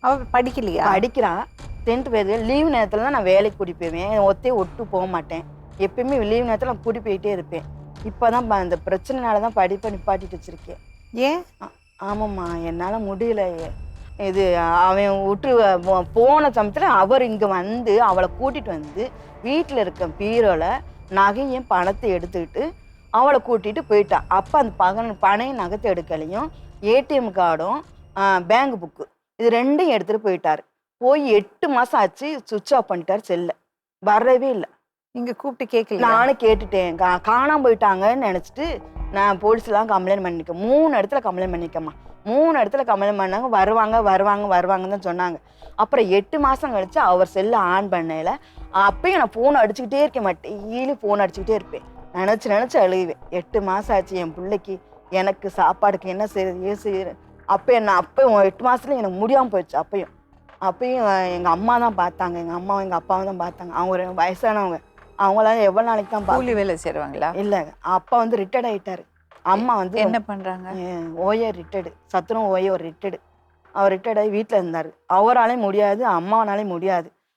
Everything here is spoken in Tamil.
அவ படிக்கலையா? படிக்கிறான். 10th படிக்கிற. லீவ் நேரத்தில் தான் நான் வேலைக்கு கூட்டி போவேன். ஒத்தையை ஒட்டு போக மாட்டேன். எப்பயுமே லீவ் நேரத்தில் நான் கூட்டி போயிட்டே இருப்பேன். இப்போ தான் இந்த பிரச்சனைனால தான் படிப்பை நிப்பாட்டிட்டு வச்சுருக்கேன். ஏன்? ஆமாம்மா, என்னால் முடியல. இது அவன் விட்டு போன சமயத்தில் அவர் இங்கே வந்து அவளை கூட்டிகிட்டு வந்து வீட்டில் இருக்க பீரோவில் நகையும் பணத்தை எடுத்துக்கிட்டு அவளை கூட்டிகிட்டு போயிட்டான். அப்போ அந்த பணையும் நகத்தை எடுக்கலையும் ஏடிஎம் கார்டும் பேங்க் புக்கு இது ரெண்டையும் எடுத்துகிட்டு போயிட்டார். போய் 8 மாதம் ஆச்சு. சுவிட்ச் ஆஃப் பண்ணிட்டார். செல்ல வரவே இல்லை. நீங்கள் கூப்பிட்டு கேட்கல? நானும் கேட்டுட்டேன். காணாமல் போயிட்டாங்கன்னு நினச்சிட்டு நான் போலீஸ்லாம் கம்ப்ளைண்ட் பண்ணிக்கேன். 3 இடத்துல கம்ப்ளைண்ட் பண்ணிக்கம்மா. 3 இடத்துல கம்ப்ளைண்ட் பண்ணாங்க. வருவாங்கன்னு தான் சொன்னாங்க. அப்புறம் 8 மாதம் கழிச்சு அவர் செல்லை ஆன் பண்ணல. அப்பயும் நான் ஃபோன் அடிச்சுக்கிட்டே இருக்க மாட்டேன். டெய்லி ஃபோன் அடிச்சுக்கிட்டே இருப்பேன். நினச்சி அழுவேன். 8 மாதம் ஆச்சு என் பிள்ளைக்கு, எனக்கு சாப்பாடுக்கு என்ன செய்யுது ஏன் செய்யுது. அப்போ 8 மாதத்துல எனக்கு முடியாமல் போயிடுச்சு. அப்பயும் எங்கள் அம்மா தான் பார்த்தாங்க. எங்கள் அம்மாவும் எங்கள் அப்பாவும் தான் பார்த்தாங்க. அவங்க ஒரு வயசானவங்க. அவங்களால எவ்வளோ நாளைக்கு தான் கூலி வேலை செய்வாங்களா? இல்லை, அப்பா வந்து ரிட்டையர்ட் ஆகிட்டாரு. அம்மா வந்து என்ன பண்ணுறாங்க? OA retired. சத்துணவு ஓஏ ஒரு ரிட்டையர்டு. அவர் ரிட்டையர்ட் ஆகி வீட்டில் இருந்தார். அவராலே முடியாது, அம்மாவனாலே முடியாது.